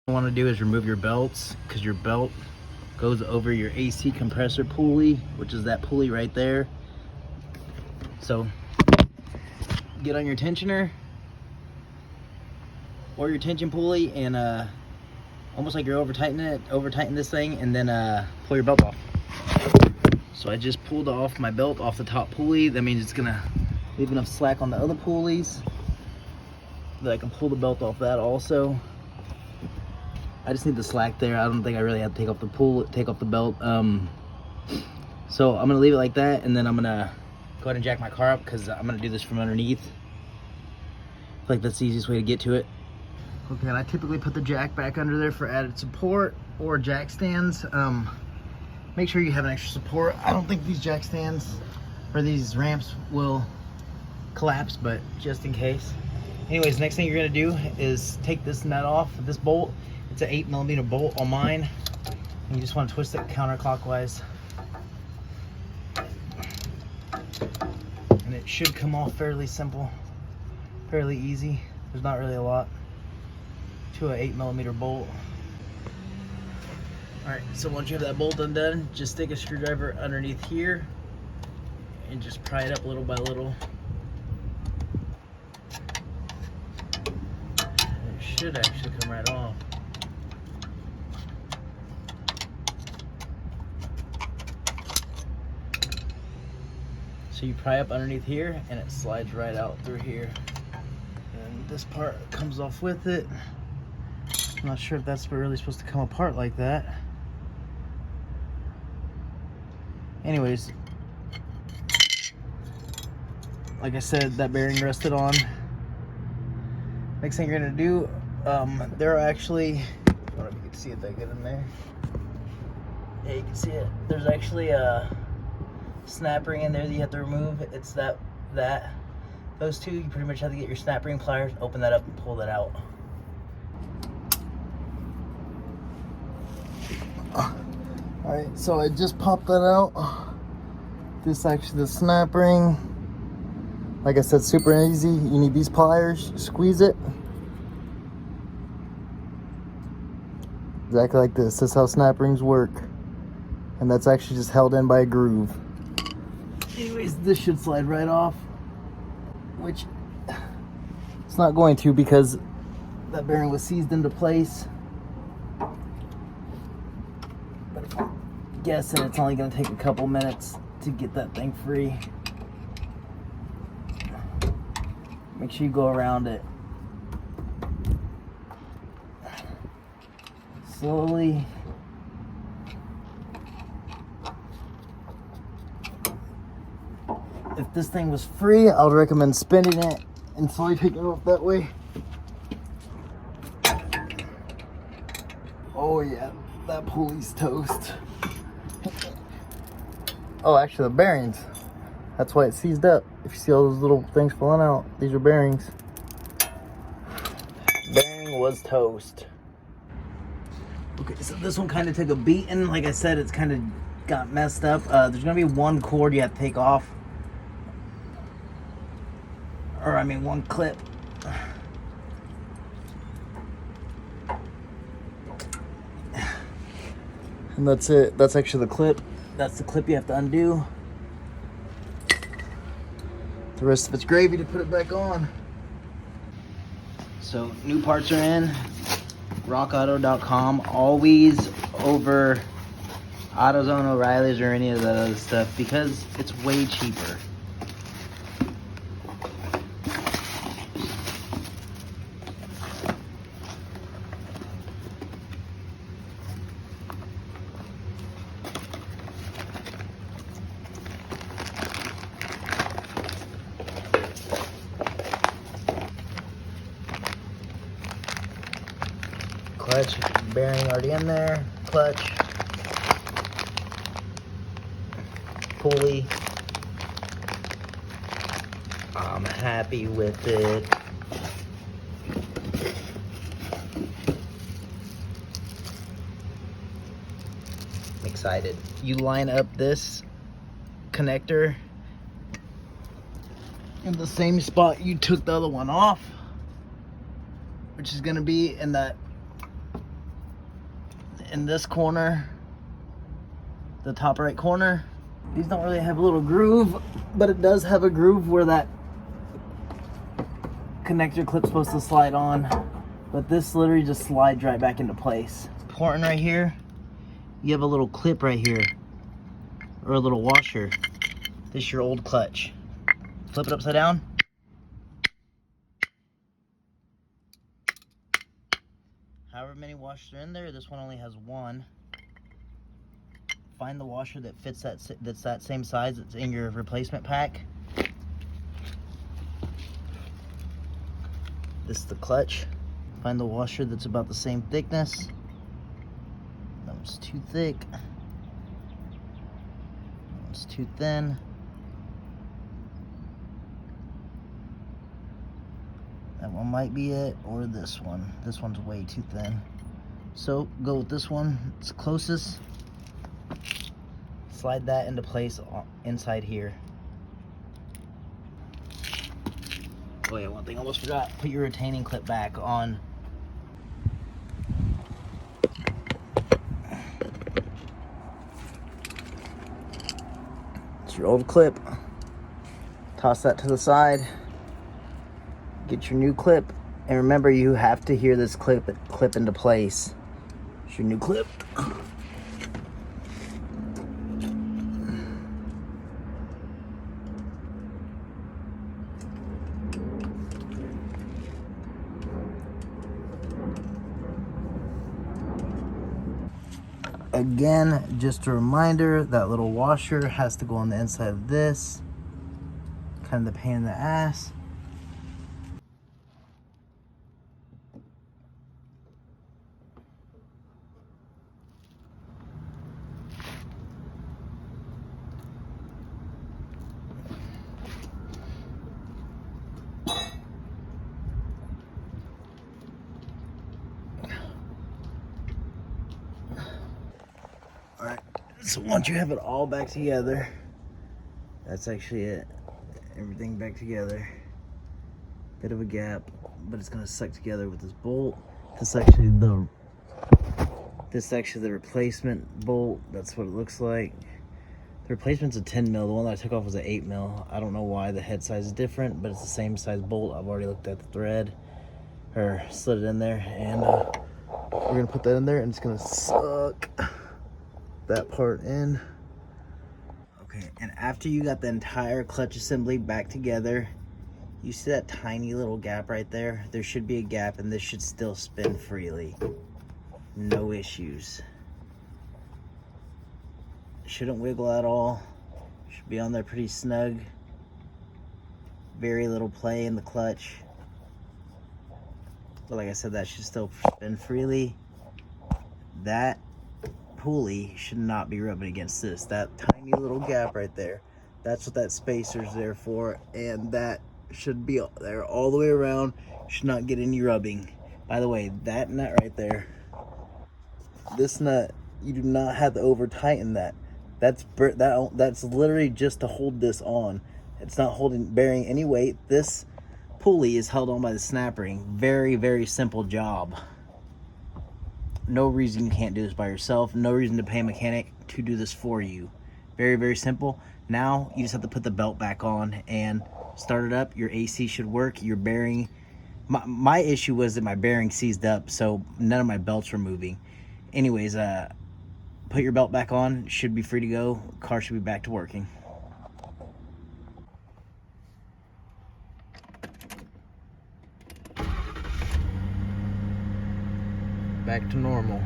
you want to do is remove your belts, because your belt goes over your AC compressor pulley, which is that pulley right there. So get on your tensioner or your tension pulley and almost like you're over tighten this thing, and then pull your belt off. So I just pulled off my belt off the top pulley. That means it's gonna leave enough slack on the other pulleys that I can pull the belt off that also. I just need the slack there. I don't think I really have to take off the belt. So I'm gonna leave it like that, and then I'm gonna go ahead and jack my car up, because I'm gonna do this from underneath. I feel like that's the easiest way to get to it. Okay, and I typically put the jack back under there for added support, or jack stands. Make sure you have an extra support. I don't think these jack stands or these ramps will collapse, but just in case. Anyways, next thing you're gonna do is take this nut off, this bolt. It's an 8mm bolt on mine. And you just want to twist it counterclockwise. And it should come off fairly simple, fairly easy. There's not really a lot to an 8mm bolt. Alright, so once you have that bolt undone, just stick a screwdriver underneath here and just pry it up little by little. It should actually come right off. So you pry up underneath here and it slides right out through here. And this part comes off with it. I'm not sure if that's really supposed to come apart like that. Anyways, like I said, that bearing rested on. Next thing you're gonna do, there are actually, I don't know if you can see it that good in there. Yeah, you can see it. There's actually a snap ring in there that you have to remove. It's those two, you pretty much have to get your snap ring pliers, open that up and pull that out. Alright, so I just popped that out. This is actually the snap ring. Like I said, super easy. You need these pliers, squeeze it. Exactly like this. This is how snap rings work. And that's actually just held in by a groove. Anyways, this should slide right off, which it's not going to, because that bearing was seized into place. But I'm guessing it's only going to take a couple minutes to get that thing free. Make sure you go around it slowly. If this thing was free, I would recommend spinning it and slowly taking it off that way. Oh yeah, that pulley's toast. Oh, actually the bearings. That's why it's seized up. If you see all those little things falling out, these are bearings. Bearing was toast. Okay, so this one kind of took a beating. Like I said, it's kind of got messed up. There's gonna be one cord you have to take off. Or I mean one clip. And that's it. That's actually the clip. That's the clip you have to undo. The rest of it's gravy to put it back on. So new parts are in. rockauto.com. Always over AutoZone, O'Reilly's, or any of that other stuff, because it's way cheaper. Clutch bearing already in there. Clutch. Pulley. I'm happy with it. I'm excited. You line up this connector in the same spot you took the other one off, which is going to be in that in this corner, the top right corner. These don't really have a little groove, but it does have a groove where that connector clip's supposed to slide on. But this literally just slides right back into place. Important right here, you have a little clip right here, or a little washer. This is your old clutch. Flip it upside down. However many washers are in there, this one only has one. Find the washer that fits that's that same size that's in your replacement pack. This is the clutch. Find the washer that's about the same thickness. That one's too thick. That one's too thin. That one might be it, or this one. This one's way too thin. So go with this one, it's closest. Slide that into place inside here. Oh yeah, one thing I almost forgot. Put your retaining clip back on. It's your old clip. Toss that to the side. Get your new clip. And remember, you have to hear this clip into place. It's your new clip. Again, just a reminder, that little washer has to go on the inside of this. Kind of the pain in the ass. Alright, so once you have it all back together, that's actually it. Everything back together. Bit of a gap, but it's gonna suck together with this bolt. This is actually the replacement bolt. That's what it looks like. The replacement's a 10 mil. The one that I took off was an 8 mil. I don't know why the head size is different, but it's the same size bolt. I've already looked at the thread, or slid it in there, and we're gonna put that in there, and it's gonna suck that part in. Okay, and after you got the entire clutch assembly back together, you see that tiny little gap right there? There should be a gap, and this should still spin freely. No issues. Shouldn't wiggle at all. Should be on there pretty snug. Very little play in the clutch. But like I said, that should still spin freely. That pulley should not be rubbing against this. That tiny little gap right there, that's what that spacer's there for, and that should be there all the way around. Should not get any rubbing. By the way, that nut right there, this nut, you do not have to over tighten that. That's literally just to hold this on. It's not bearing any weight. This pulley is held on by the snap ring. Very, very simple job. No reason you can't do this by yourself. No reason to pay a mechanic to do this for you. Very, very simple. Now you just have to put the belt back on and start it up. Your AC should work. Your bearing, my issue was that my bearing seized up, so none of my belts were moving. Anyways, put your belt back on. Should be free to go. Car should be back to working. Back to normal.